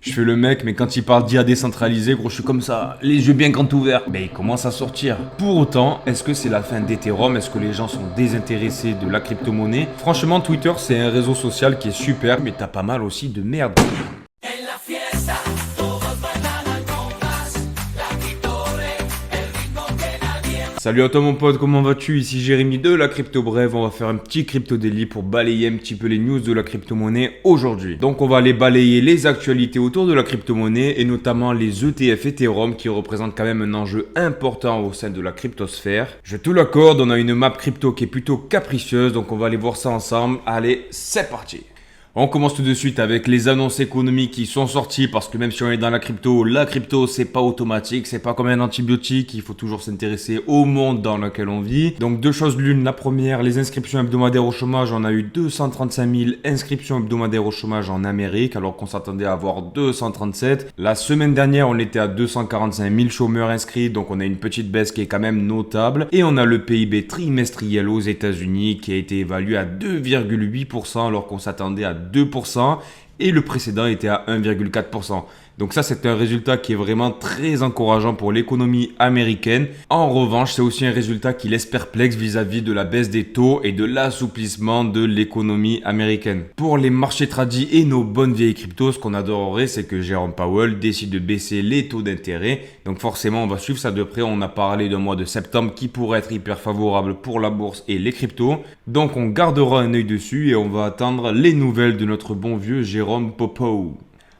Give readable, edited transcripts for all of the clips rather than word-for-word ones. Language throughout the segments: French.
Je fais le mec, mais quand il parle d'IA décentralisée, gros, je suis comme ça, les yeux bien grands ouverts. Mais il commence à sortir. Pour autant, est-ce que c'est la fin d'Ethereum? Est-ce que les gens sont désintéressés de la crypto-monnaie? Franchement, Twitter, c'est un réseau social qui est super, mais t'as pas mal aussi de merde. Salut à toi mon pote, comment vas-tu? Ici Jérémy de la Crypto Brève. On va faire un petit crypto daily pour balayer un petit peu les news de la crypto-monnaie aujourd'hui. Donc on va aller balayer les actualités autour de la crypto-monnaie et notamment les ETF Ethereum qui représentent quand même un enjeu important au sein de la cryptosphère. Je te l'accorde, on a une map crypto qui est plutôt capricieuse, donc on va aller voir ça ensemble. Allez, c'est parti! On commence tout de suite avec les annonces économiques qui sont sorties parce que même si on est dans la crypto c'est pas automatique, c'est pas comme un antibiotique, il faut toujours s'intéresser au monde dans lequel on vit. Donc deux choses l'une, la première, les inscriptions hebdomadaires au chômage, on a eu 235 000 inscriptions hebdomadaires au chômage en Amérique alors qu'on s'attendait à avoir 237. La semaine dernière, on était à 245 000 chômeurs inscrits, donc on a une petite baisse qui est quand même notable. Et on a le PIB trimestriel aux États-Unis qui a été évalué à 2,8% alors qu'on s'attendait à 2% et le précédent était à 1,4%. Donc ça, c'est un résultat qui est vraiment très encourageant pour l'économie américaine. En revanche, c'est aussi un résultat qui laisse perplexe vis-à-vis de la baisse des taux et de l'assouplissement de l'économie américaine. Pour les marchés tradis et nos bonnes vieilles cryptos, ce qu'on adorerait, c'est que Jérôme Powell décide de baisser les taux d'intérêt. Donc forcément, on va suivre ça de près. On a parlé d'un mois de septembre qui pourrait être hyper favorable pour la bourse et les cryptos. Donc on gardera un œil dessus et on va attendre les nouvelles de notre bon vieux Jérôme Powell.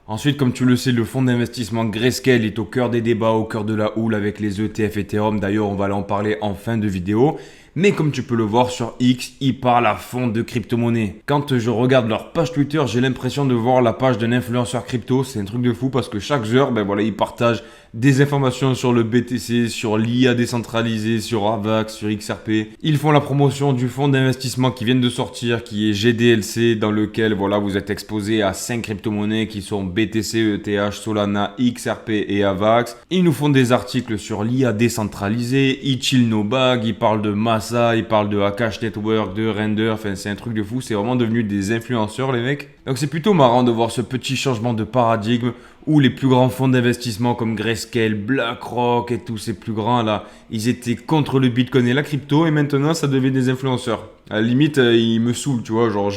Ensuite, comme tu le sais, le fonds d'investissement Grayscale est au cœur des débats, au cœur de la houle avec les ETF Ethereum. D'ailleurs, on va en parler en fin de vidéo. Mais comme tu peux le voir sur X, ils parlent à fond de crypto-monnaie. Quand je regarde leur page Twitter, j'ai l'impression de voir la page d'un influenceur crypto. C'est un truc de fou parce que chaque heure, ils partagent des informations sur le BTC, sur l'IA décentralisée, sur AVAX, sur XRP. Ils font la promotion du fonds d'investissement qui vient de sortir, qui est GDLC, dans lequel vous êtes exposé à 5 crypto-monnaies qui sont BTC, ETH, Solana, XRP et AVAX. Ils nous font des articles sur l'IA décentralisée, ils chill nos bagues, ils parlent de Massa, ils parlent de Akash Network, de Render, enfin c'est un truc de fou, c'est vraiment devenu des influenceurs les mecs. Donc c'est plutôt marrant de voir ce petit changement de paradigme où les plus grands fonds d'investissement comme Grayscale, BlackRock et tous ces plus grands là, ils étaient contre le Bitcoin et la crypto et maintenant ça devient des influenceurs. À la limite, ils me saoulent, tu vois, genre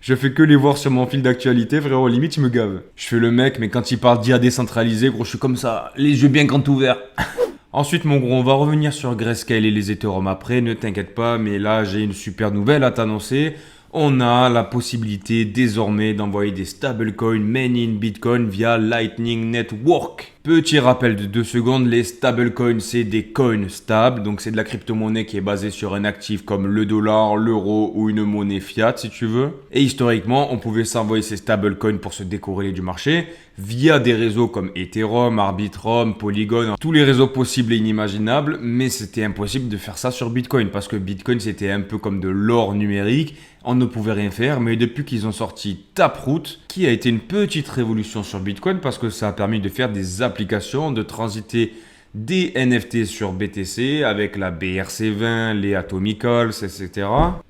je fais que les voir sur mon fil d'actualité, frérot, limite ils me gavent. Je fais le mec, mais quand il parle d'IA décentralisée, gros, je suis comme ça, les yeux bien grands ouverts. Ensuite, mon gros, on va revenir sur Grayscale et les Ethereum après, ne t'inquiète pas, mais là j'ai une super nouvelle à t'annoncer. On a la possibilité désormais d'envoyer des stablecoins made in Bitcoin via Lightning Network. Petit rappel de 2 secondes, les stablecoins c'est des coins stables, donc c'est de la crypto-monnaie qui est basée sur un actif comme le dollar, l'euro ou une monnaie fiat si tu veux. Et historiquement, on pouvait s'envoyer ces stablecoins pour se décorréler du marché via des réseaux comme Ethereum, Arbitrum, Polygon, tous les réseaux possibles et inimaginables, mais c'était impossible de faire ça sur Bitcoin parce que Bitcoin c'était un peu comme de l'or numérique. On ne pouvait rien faire, mais depuis qu'ils ont sorti Taproot, qui a été une petite révolution sur Bitcoin parce que ça a permis de faire des applications, de transiter des NFT sur BTC avec la BRC20, les Atomicals, etc.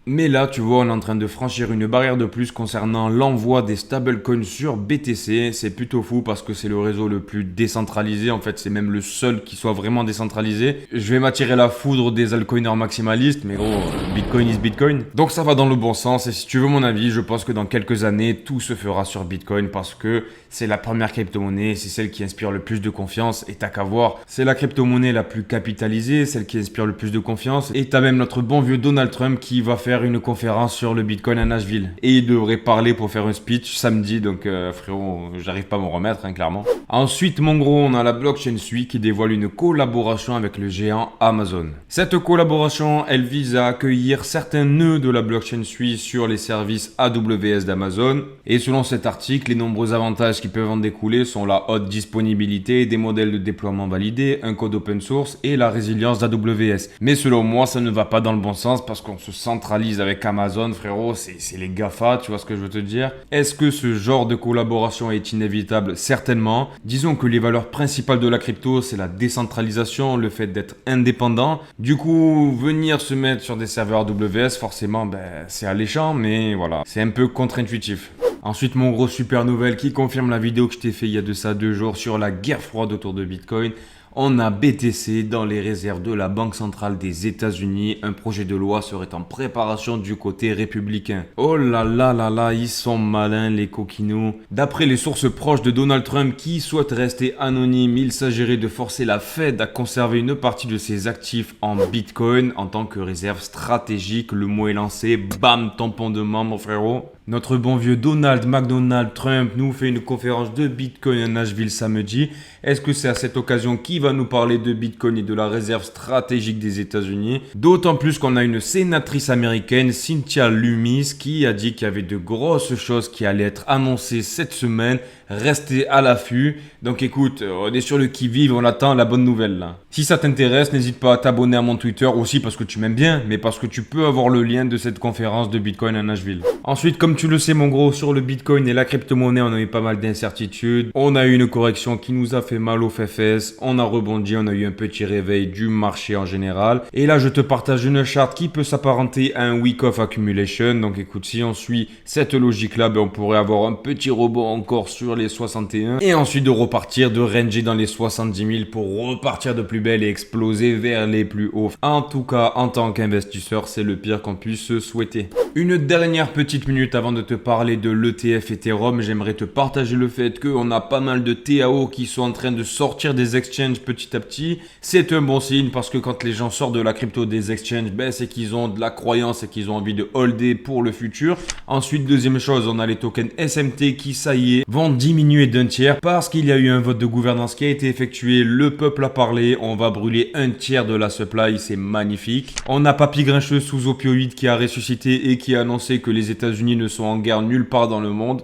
Mais là, tu vois, on est en train de franchir une barrière de plus concernant l'envoi des stablecoins sur BTC. C'est plutôt fou parce que c'est le réseau le plus décentralisé. En fait, c'est même le seul qui soit vraiment décentralisé. Je vais m'attirer la foudre des altcoiners maximalistes, mais gros, Bitcoin is Bitcoin. Donc ça va dans le bon sens. Et si tu veux mon avis, je pense que dans quelques années, tout se fera sur Bitcoin parce que c'est la première crypto-monnaie, c'est celle qui inspire le plus de confiance. Et t'as qu'à voir, c'est la crypto-monnaie la plus capitalisée, celle qui inspire le plus de confiance. Et t'as même notre bon vieux Donald Trump qui va faire une conférence sur le Bitcoin à Nashville. Et il devrait parler pour faire un speech samedi, donc frérot, j'arrive pas à m'en remettre, clairement. Ensuite, mon gros, on a la blockchain Sui qui dévoile une collaboration avec le géant Amazon. Cette collaboration, elle vise à accueillir certains nœuds de la blockchain Sui sur les services AWS d'Amazon. Et selon cet article, les nombreux avantages qui peuvent en découler sont la haute disponibilité, des modèles de déploiement validés, un code open source et la résilience d'AWS. Mais selon moi, ça ne va pas dans le bon sens parce qu'on se centralise avec Amazon, frérot, c'est les GAFA, tu vois ce que je veux te dire. Est-ce que ce genre de collaboration est inévitable? Certainement. Disons que les valeurs principales de la crypto, c'est la décentralisation, le fait d'être indépendant. Du coup, venir se mettre sur des serveurs AWS, forcément, c'est alléchant, mais voilà, c'est un peu contre-intuitif. Ensuite, mon gros super nouvelle qui confirme la vidéo que je t'ai fait il y a de ça 2 jours sur la guerre froide autour de Bitcoin. On a BTC dans les réserves de la Banque centrale des États-Unis. Un projet de loi serait en préparation du côté républicain. Oh là là là là, ils sont malins les coquinots. D'après les sources proches de Donald Trump qui souhaite rester anonyme, il s'agirait de forcer la Fed à conserver une partie de ses actifs en Bitcoin en tant que réserve stratégique. Le mot est lancé, bam, tampon de main mon frérot. Notre bon vieux Donald McDonald Trump nous fait une conférence de Bitcoin à Nashville samedi. Est-ce que c'est à cette occasion qu'il va nous parler de Bitcoin et de la réserve stratégique des États-Unis? D'autant plus qu'on a une sénatrice américaine, Cynthia Lummis, qui a dit qu'il y avait de grosses choses qui allaient être annoncées cette semaine. Restez à l'affût. Donc écoute, on est sur le qui-vive, on attend la bonne nouvelle là. Si ça t'intéresse, n'hésite pas à t'abonner à mon Twitter aussi parce que tu m'aimes bien, mais parce que tu peux avoir le lien de cette conférence de Bitcoin à Nashville. Ensuite, comme tu le sais mon gros, sur le Bitcoin et la crypto-monnaie, on a eu pas mal d'incertitudes. On a eu une correction qui nous a fait mal aux fesses. On a rebondi, on a eu un petit réveil du marché en général. Et là, je te partage une charte qui peut s'apparenter à un week of accumulation. Donc écoute, si on suit cette logique-là, on pourrait avoir un petit rebond encore sur les 61 et ensuite de repartir, de ranger dans les 70 000 pour repartir de plus belle et exploser vers les plus hauts. En tout cas, en tant qu'investisseur, c'est le pire qu'on puisse se souhaiter. Une dernière petite minute avant de te parler de l'ETF Ethereum, j'aimerais te partager le fait qu'on a pas mal de TAO qui sont en train de sortir des exchanges petit à petit. C'est un bon signe parce que quand les gens sortent de la crypto des exchanges, c'est qu'ils ont de la croyance et qu'ils ont envie de holder pour le futur. Ensuite, deuxième chose, on a les tokens SMT qui, ça y est, vont diminuer d'un tiers parce qu'il y a eu un vote de gouvernance qui a été effectué. Le peuple a parlé, on va brûler un tiers de la supply, c'est magnifique. On a Papy Grincheux sous opioïdes qui a ressuscité et qui a annoncé que les États-Unis ne sont en guerre nulle part dans le monde.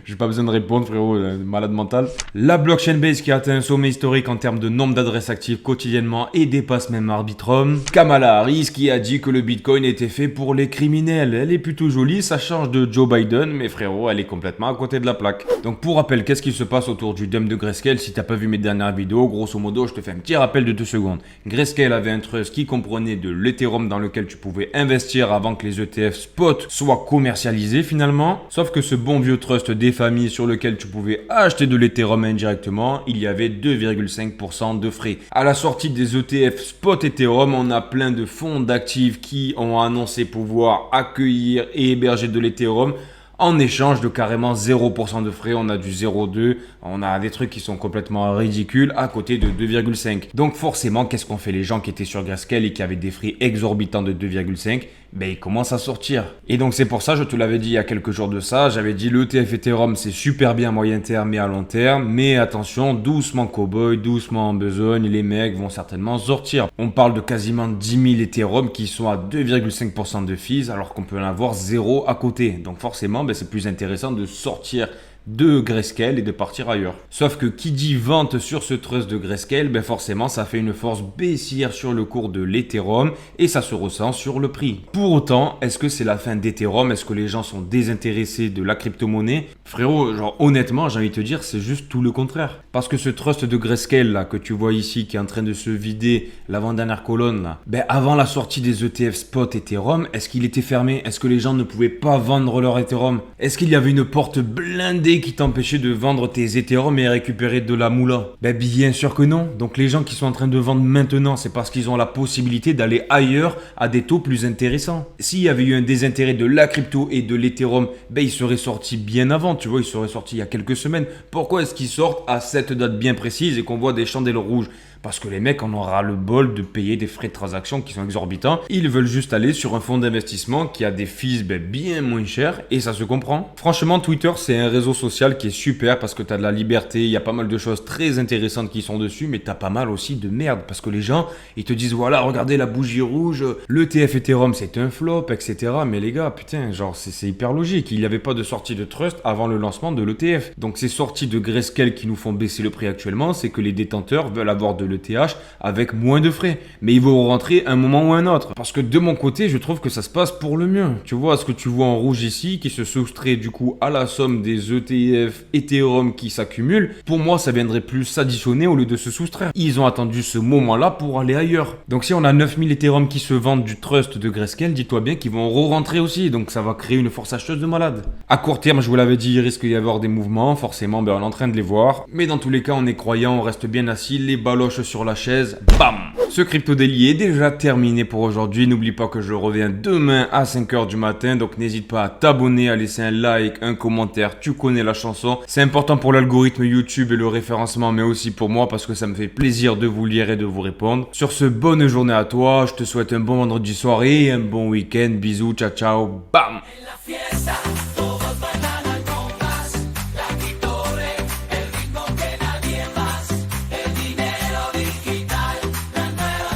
J'ai pas besoin de répondre frérot, malade mental. La blockchain base qui a atteint un sommet historique en termes de nombre d'adresses actives quotidiennement et dépasse même Arbitrum. Kamala Harris qui a dit que le Bitcoin était fait pour les criminels. Elle est plutôt jolie, ça change de Joe Biden, mais frérot, elle est complètement à côté de la plaque. Donc pour rappel, qu'est-ce qui se passe autour du dump de Grayscale? Si t'as pas vu mes dernières vidéos, grosso modo, je te fais un petit rappel de 2 secondes. Grayscale avait un trust qui comprenait de l'Ethereum dans lequel tu pouvais investir avant que les ETF spot soient commercialisés finalement. Sauf que ce bon vieux trust des familles sur lequel tu pouvais acheter de l'Ethereum indirectement, il y avait 2,5% de frais. À la sortie des ETF spot Ethereum, on a plein de fonds d'actifs qui ont annoncé pouvoir accueillir et héberger de l'Ethereum en échange de carrément 0% de frais. On a du 0,2, on a des trucs qui sont complètement ridicules à côté de 2,5. Donc forcément, qu'est-ce qu'ont fait les gens qui étaient sur Grayscale et qui avaient des frais exorbitants de 2,5? Ils commencent à sortir. Et donc c'est pour ça, je te l'avais dit il y a quelques jours de ça, j'avais dit l'ETF Ethereum c'est super bien à moyen terme et à long terme, mais attention, doucement cowboy, doucement en besogne, les mecs vont certainement sortir. On parle de quasiment 10 000 Ethereum qui sont à 2,5% de fees alors qu'on peut en avoir 0 à côté. Donc forcément, c'est plus intéressant de sortir de Grayscale et de partir ailleurs. Sauf que qui dit vente sur ce trust de Grayscale, forcément ça fait une force baissière sur le cours de l'Ethereum et ça se ressent sur le prix. Pour autant, est-ce que c'est la fin d'Ethereum? Est-ce que les gens sont désintéressés de la crypto-monnaie? Frérot, honnêtement, j'ai envie de te dire, c'est juste tout le contraire. Parce que ce trust de Grayscale là que tu vois ici qui est en train de se vider, l'avant-dernière colonne là, avant la sortie des ETF spot Ethereum, est-ce qu'il était fermé? Est-ce que les gens ne pouvaient pas vendre leur Ethereum? Est-ce qu'il y avait une porte blindée qui t'empêchait de vendre tes Ethereum et récupérer de la moula? Bien sûr que non. Donc les gens qui sont en train de vendre maintenant, c'est parce qu'ils ont la possibilité d'aller ailleurs à des taux plus intéressants. S'il y avait eu un désintérêt de la crypto et de l'Ethereum, ils seraient sortis bien avant, tu vois, ils seraient sortis il y a quelques semaines. Pourquoi est-ce qu'ils sortent à cette date bien précise et qu'on voit des chandelles rouges? Parce que les mecs en aura le bol de payer des frais de transaction qui sont exorbitants. Ils veulent juste aller sur un fonds d'investissement qui a des fees bien moins chers et ça se comprend. Franchement, Twitter, c'est un réseau social qui est super parce que tu as de la liberté, il y a pas mal de choses très intéressantes qui sont dessus, mais tu as pas mal aussi de merde parce que les gens, ils te disent voilà, regardez la bougie rouge, l'ETF Ethereum c'est un flop, etc. Mais les gars, putain, c'est hyper logique. Il n'y avait pas de sortie de trust avant le lancement de l'ETF. Donc ces sorties de Grayscale qui nous font baisser le prix actuellement, c'est que les détenteurs veulent avoir de l'ETH avec moins de frais. Mais ils vont rentrer un moment ou un autre. Parce que de mon côté, je trouve que ça se passe pour le mieux. Tu vois ce que tu vois en rouge ici, qui se soustrait du coup à la somme des ETF Ethereum qui s'accumulent. Pour moi, ça viendrait plus s'additionner au lieu de se soustraire. Ils ont attendu ce moment-là pour aller ailleurs. Donc si on a 9000 Ethereum qui se vendent du trust de Grayscale, dis-toi bien qu'ils vont re-rentrer aussi. Donc ça va créer une force acheteuse de malade. À court terme, je vous l'avais dit, il risque d'y avoir des mouvements. Forcément, on est en train de les voir. Mais dans tous les cas, on est croyant, on reste bien assis, les baloches sur la chaise. Bam! Ce Crypto Daily est déjà terminé pour aujourd'hui. N'oublie pas que je reviens demain à 5h du matin. Donc n'hésite pas à t'abonner, à laisser un like, un commentaire. Tu connais la chanson. C'est important pour l'algorithme YouTube et le référencement, mais aussi pour moi parce que ça me fait plaisir de vous lire et de vous répondre. Sur ce, bonne journée à toi. Je te souhaite un bon vendredi soir et un bon week-end. Bisous, ciao, ciao. Bam!